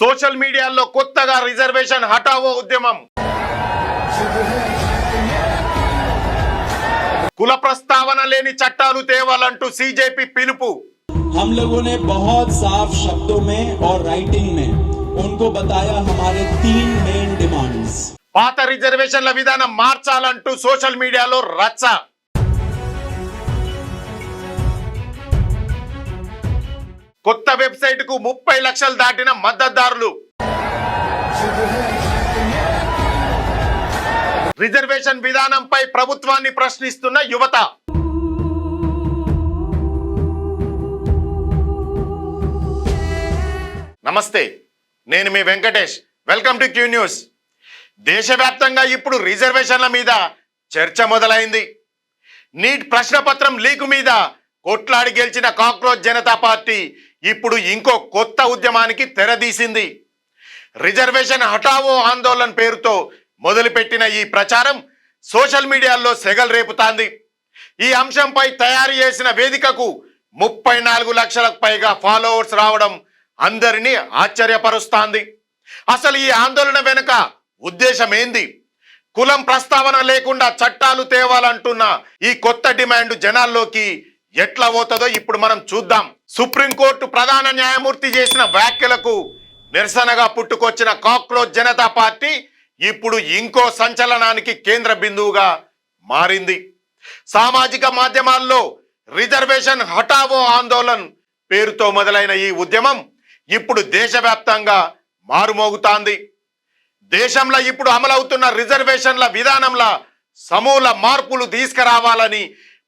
Social మీడియాలో కొత్తగా reservation హటావో ఉద్యమం. కుల ప్రస్తావన లేని చట్టాలు తేవాలంటూ सीजेपी పిలుపు. हम लोगों ने बहुत साफ शब्दों में और राइटिंग में उनको बताया हमारे 3 मेन डिमांड्स. పాత రిజర్వేషన్ల విధానం మార్చాలంటూ సోషల్ మీడియాలో రచ్చ. కొత్త వెబ్సైట్ కు 30 లక్షలు దాటిన మద్దతుదారులు. రిజర్వేషన్ విధానంపై ప్రభుత్వాన్ని ప్రశ్నిస్తున్న యువత. నమస్తే, నేను మీ Venkatesh. Welcome to Q news. దేశవ్యాప్తంగా ఇప్పుడు రిజర్వేషన్ల మీద చర్చ మొదలైంది. నీట్ ప్రశ్నపత్రం లీకు మీద కొట్లాడి గెలిచిన కాక్రోచ్ జనతా పార్టీ ఇప్పుడు ఇంకో కొత్త ఉద్యమానికి తెరదీసింది. రిజర్వేషన్ హటావో ఆందోళన పేరుతో మొదలుపెట్టిన ఈ ప్రచారం సోషల్ మీడియాలో సెగలు రేపుతాంది. ఈ అంశంపై తయారు చేసిన వేదికకు 34 లక్షలకు పైగా ఫాలోవర్స్ రావడం అందరినీ ఆశ్చర్యపరుస్తాంది. అసలు ఈ ఆందోళన వెనుక ఉద్దేశం ఏంది? కులం ప్రస్తావన లేకుండా చట్టాలు తేవాలంటున్న ఈ కొత్త డిమాండ్ జనాల్లోకి ఎట్లా పోతుందో ఇప్పుడు మనం చూద్దాం. సుప్రీంకోర్టు ప్రధాన న్యాయమూర్తి చేసిన వ్యాఖ్యలకు నిరసనగా పుట్టుకొచ్చిన కాక్రోచ్ జనతా పార్టీ ఇప్పుడు ఇంకో సంచలనానికి కేంద్ర బిందువుగా మారింది. సామాజిక మాధ్యమాల్లో రిజర్వేషన్ హటావో ఆందోళన్ పేరుతో మొదలైన ఈ ఉద్యమం ఇప్పుడు దేశవ్యాప్తంగా మారుమోగుతాంది. దేశంలో ఇప్పుడు అమలవుతున్న రిజర్వేషన్ల విధానంలో సమూల మార్పులు తీసుకురావాలని,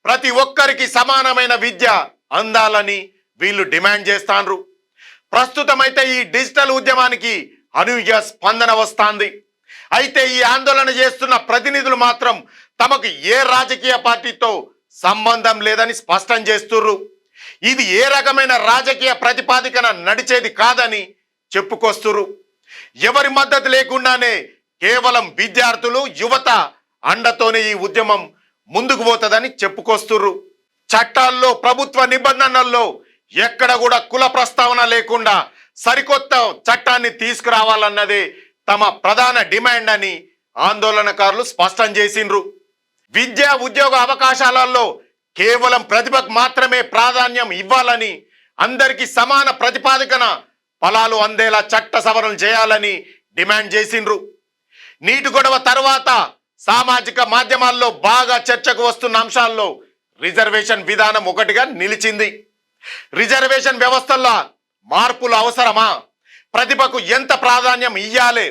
ప్రతి ఒక్కరికి సమానమైన విద్య అందాలని వీళ్ళు డిమాండ్ చేస్తాండ్రు. ప్రస్తుతమైతే ఈ డిజిటల్ ఉద్యమానికి అనూహ్య స్పందన వస్తాంది. అయితే ఈ ఆందోళన చేస్తున్న ప్రతినిధులు మాత్రం తమకు ఏ రాజకీయ పార్టీతో సంబంధం లేదని స్పష్టం చేస్తుర్రు. ఇది ఏ రకమైన రాజకీయ ప్రతిపాదికన నడిచేది కాదని చెప్పుకొస్తుర్రు. ఎవరి మద్దతు లేకుండానే కేవలం విద్యార్థులు, యువత అండతోనే ఈ ఉద్యమం ముందుకు పోతుందని చెప్పుకొస్తుర్రు. చట్టాల్లో, ప్రభుత్వ నిబంధనల్లో ఎక్కడ కూడా కుల ప్రస్తావన లేకుండా సరికొత్త చట్టాన్ని తీసుకురావాలన్నదే తమ ప్రధాన డిమాండ్ అని ఆందోళనకారులు స్పష్టం చేసిండ్రు. విద్యా ఉద్యోగ అవకాశాలలో కేవలం ప్రతిభకు మాత్రమే ప్రాధాన్యం ఇవ్వాలని, అందరికీ సమాన ప్రతిపాదికన ఫలాలు అందేలా చట్ట సవరణ చేయాలని డిమాండ్ చేసిండ్రు. నీటి గొడవ తర్వాత సామాజిక మాధ్యమాల్లో బాగా చర్చకు వస్తున్న అంశాల్లో రిజర్వేషన్ విధానం ఒకటిగా నిలిచింది. రిజర్వేషన్ వ్యవస్థల్లో మార్పులు అవసరమా? ప్రతిభకు ఎంత ప్రాధాన్యం ఇయ్యాలి?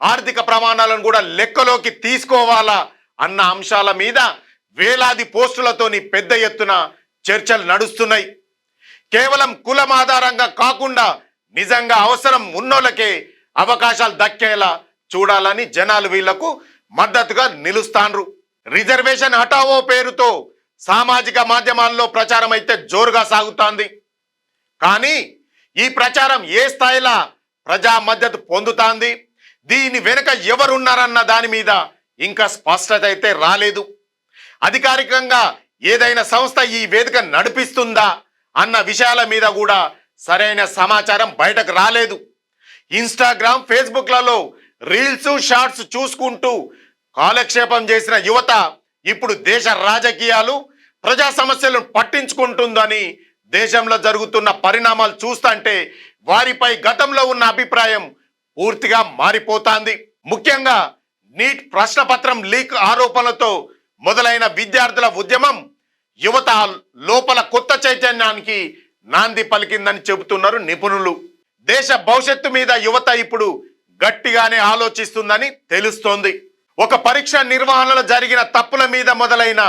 ఆర్థిక ప్రమాణాలను కూడా లెక్కలోకి తీసుకోవాలా అన్న అంశాల మీద వేలాది పోస్టులతోని పెద్ద ఎత్తున చర్చలు నడుస్తున్నాయి. కేవలం కులం ఆధారంగా కాకుండా నిజంగా అవసరం ఉన్నోళ్ళకే అవకాశాలు దక్కేలా చూడాలని జనాలు వీళ్లకు మద్దతుగా నిలుస్తాండ్రు. రిజర్వేషన్ హటావో పేరుతో సామాజిక మాధ్యమాల్లో ప్రచారం అయితే జోరుగా సాగుతోంది. కానీ ఈ ప్రచారం ఏ స్థాయిలో ప్రజా మద్దతు పొందుతాంది, దీని వెనుక ఎవరున్నారన్న దాని మీద ఇంకా స్పష్టత అయితే రాలేదు. అధికారికంగా ఏదైనా సంస్థ ఈ వేదిక నడిపిస్తుందా అన్న విషయాల మీద కూడా సరైన సమాచారం బయటకు రాలేదు. ఇన్స్టాగ్రామ్, ఫేస్బుక్లలో రీల్స్, షార్ట్స్ చూసుకుంటూ కాలక్షేపం చేసిన యువత ఇప్పుడు దేశ రాజకీయాలు, ప్రజా సమస్యలను పట్టించుకుంటుందని దేశంలో జరుగుతున్న పరిణామాలు చూస్తుంటే వారిపై గతంలో ఉన్న అభిప్రాయం పూర్తిగా మారిపోతాంది. ముఖ్యంగా నీట్ ప్రశ్నపత్రం లీక్ ఆరోపణలతో మొదలైన విద్యార్థుల ఉద్యమం యువత లోపల కొత్త చైతన్యానికి నాంది పలికిందని చెబుతున్నారు నిపుణులు. దేశ భవిష్యత్తు మీద యువత ఇప్పుడు గట్టిగానే ఆలోచిస్తుందని తెలుస్తోంది. ఒక పరీక్ష నిర్వహణలో జరిగిన తప్పుల మీద మొదలైన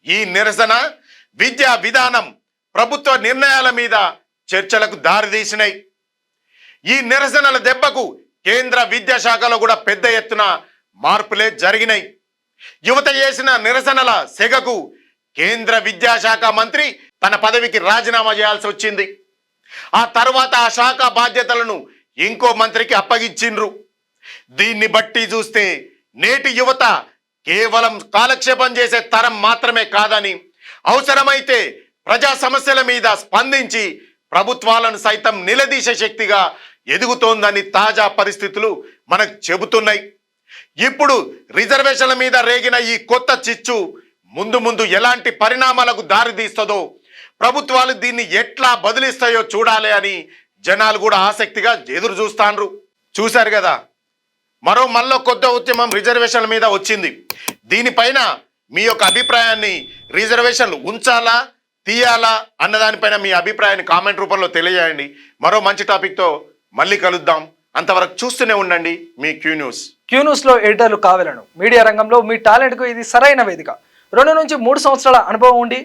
ఈ నిరసన విద్యా విధానం, ప్రభుత్వ నిర్ణయాల మీద చర్చలకు దారితీసినాయి. ఈ నిరసనల దెబ్బకు కేంద్ర విద్యాశాఖలో కూడా పెద్ద ఎత్తున మార్పులే జరిగినాయి. యువత చేసిన నిరసనల సెగకు కేంద్ర విద్యాశాఖ మంత్రి తన పదవికి రాజీనామా చేయాల్సి వచ్చింది. ఆ తర్వాత ఆ శాఖ బాధ్యతలను ఇంకో మంత్రికి అప్పగించిండ్రు. దీన్ని బట్టి చూస్తే నేటి యువత కేవలం కాలక్షేపం చేసే తరం మాత్రమే కాదని, అవసరమైతే ప్రజా సమస్యల మీద స్పందించి ప్రభుత్వాలను సైతం నిలదీసే శక్తిగా ఎదుగుతోందని తాజా పరిస్థితులు మనకు చెబుతున్నాయి. ఇప్పుడు రిజర్వేషన్ల మీద రేగిన ఈ కొత్త చిచ్చు ముందు ముందు ఎలాంటి పరిణామాలకు దారితీస్తుందో, ప్రభుత్వాలు దీన్ని ఎట్లా బదిలిస్తాయో చూడాలి అని జనాలు కూడా ఆసక్తిగా ఎదురు చూస్తాండ్రు. చూశారు కదా, మళ్ళీ కొత్త ఉద్యమం రిజర్వేషన్ల మీద వచ్చింది. దీనిపైన మీ యొక్క అభిప్రాయాన్ని, రిజర్వేషన్లు ఉంచాలా తీయాలా అన్నదానిపైన మీ అభిప్రాయాన్ని కామెంట్ రూపంలో తెలియజేయండి. మరో మంచి టాపిక్తో మళ్ళీ కలుద్దాం. అంతవరకు చూస్తూనే ఉండండి మీ క్యూ న్యూస్. క్యూ న్యూస్లో ఎడిటర్లు కావాలను మీడియా రంగంలో మీ టాలెంట్కు ఇది సరైన వేదిక. 2 నుంచి 3 సంవత్సరాల అనుభవం ఉండి